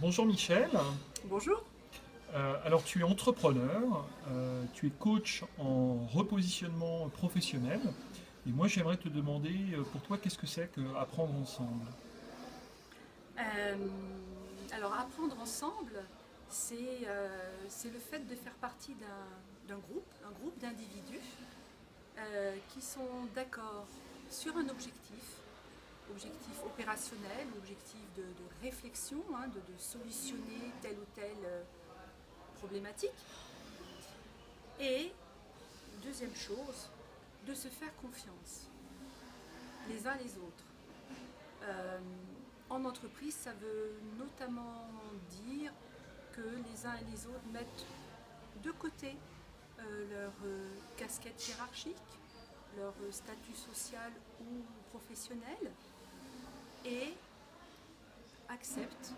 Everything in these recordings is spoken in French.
Bonjour Michel. Bonjour. Alors tu es entrepreneur, tu es coach en repositionnement professionnel. Et moi j'aimerais te demander pour toi qu'est-ce que c'est que apprendre ensemble? Alors, apprendre ensemble, c'est le fait de faire partie d'un groupe, un groupe d'individus qui sont d'accord sur un objectif opérationnel, objectif de réflexion, hein, de solutionner telle ou telle problématique. Et deuxième chose, de se faire confiance les uns les autres. Euh, En entreprise, ça veut notamment dire que les uns et les autres mettent de côté leur casquette hiérarchique, leur statut social ou professionnel et acceptent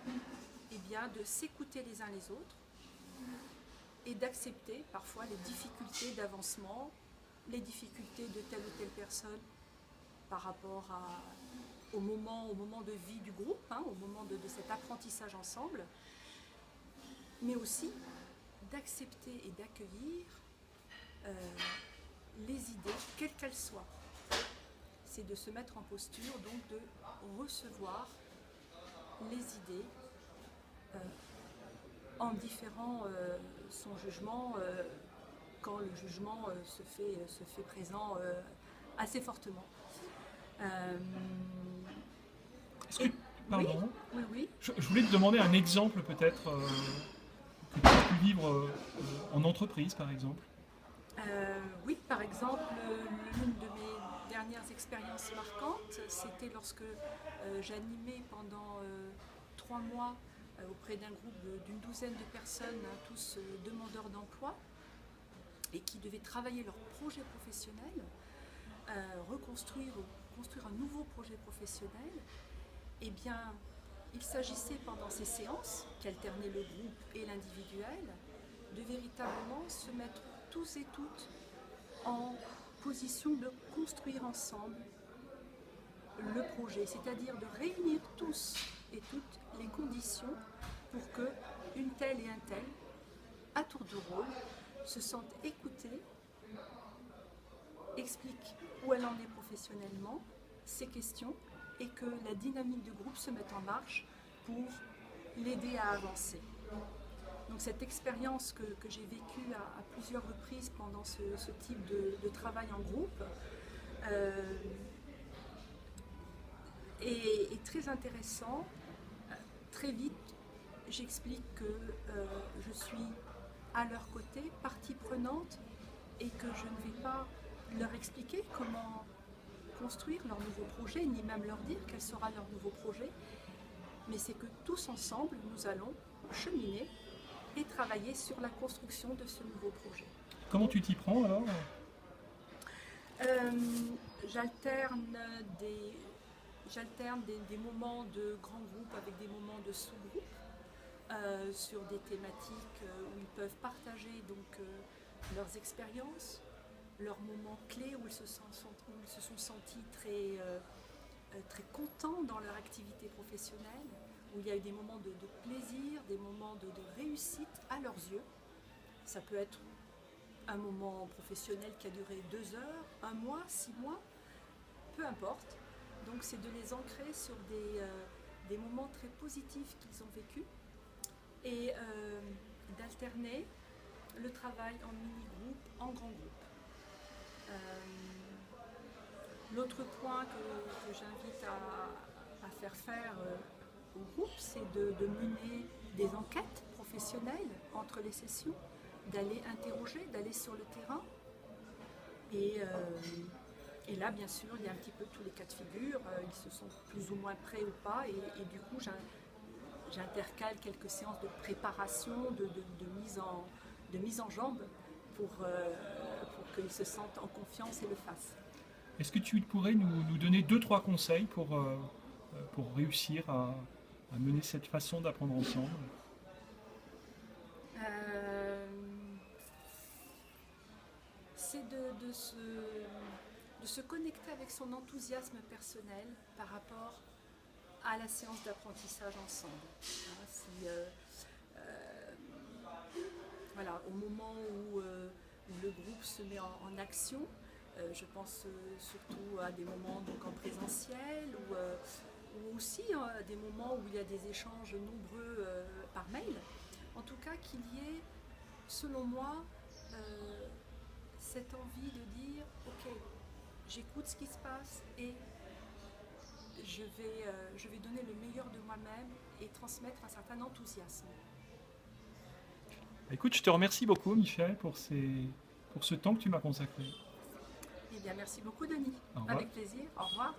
bien, de s'écouter les uns les autres et d'accepter parfois les difficultés d'avancement, les difficultés de telle ou telle personne par rapport au moment de vie du groupe, hein, au moment de cet apprentissage ensemble, mais aussi d'accepter et d'accueillir euh, les idées, quelles qu'elles soient. C'est de se mettre en posture, donc de recevoir les idées euh, en différant son jugement quand le jugement se fait présent assez fortement. Euh, Est-ce que, et oui, pardon, oui, oui. je voulais te demander un exemple peut-être que tu as pu vivre en entreprise par exemple. Oui, par exemple, l'une de mes dernières expériences marquantes, c'était lorsque j'animais pendant 3 mois auprès d'un groupe d'une douzaine de personnes, hein, tous demandeurs d'emploi, et qui devaient travailler leur projet professionnel, construire un nouveau projet professionnel. Eh bien, il s'agissait pendant ces séances, qui alternaient le groupe et l'individuel, de véritablement se mettre tous et toutes en position de construire ensemble le projet, c'est-à-dire de réunir tous et toutes les conditions pour que une telle et un tel, à tour de rôle, se sentent écoutés, expliquent où elle en est professionnellement, ses questions, et que la dynamique de groupe se mette en marche pour l'aider à avancer. Donc cette expérience que j'ai vécue à plusieurs reprises pendant ce type de travail en groupe euh, est très intéressant. Très vite, j'explique que je suis à leur côté, partie prenante, et que je ne vais pas leur expliquer comment construire leur nouveau projet, ni même leur dire quel sera leur nouveau projet, mais c'est que tous ensemble, nous allons cheminer et travailler sur la construction de ce nouveau projet. Comment tu t'y prends alors? Euh, j'alterne des, des moments de grands groupes avec des moments de sous-groupes sur des thématiques où ils peuvent partager donc leurs expériences, leurs moments clés où ils se sont sentis très contents dans leur activité professionnelle, où il y a eu des moments de plaisir, des moments de réussite à leurs yeux. Ça peut être un moment professionnel qui a duré 2 heures, un mois, 6 mois, peu importe. Donc c'est de les ancrer sur des moments très positifs qu'ils ont vécus et d'alterner le travail en mini-groupe, en grand groupe. Euh, L'autre point que j'invite à faire au groupe, c'est de mener des enquêtes professionnelles entre les sessions, d'aller interroger, d'aller sur le terrain. Et, euh, et là, bien sûr, il y a un petit peu tous les cas de figure. Ils se sont plus ou moins prêts ou pas. Et du coup, j'intercale quelques séances de préparation, de mise en jambe pour qu'ils se sentent en confiance et le fassent. Est-ce que tu pourrais nous donner deux, trois conseils pour réussir à mener cette façon d'apprendre ensemble? Euh, c'est de se connecter avec son enthousiasme personnel par rapport à la séance d'apprentissage ensemble. Hein, si, voilà, au moment où le groupe se met en action, je pense surtout à des moments donc, en présentiel ou aussi à des moments où il y a des échanges nombreux par mail. En tout cas, qu'il y ait, selon moi, cette envie de dire ok, j'écoute ce qui se passe et je vais donner le meilleur de moi-même et transmettre un certain enthousiasme. Écoute, je te remercie beaucoup, Michel, pour ce temps que tu m'as consacré. Eh bien, merci beaucoup, Denis. Au revoir. Avec plaisir. Au revoir.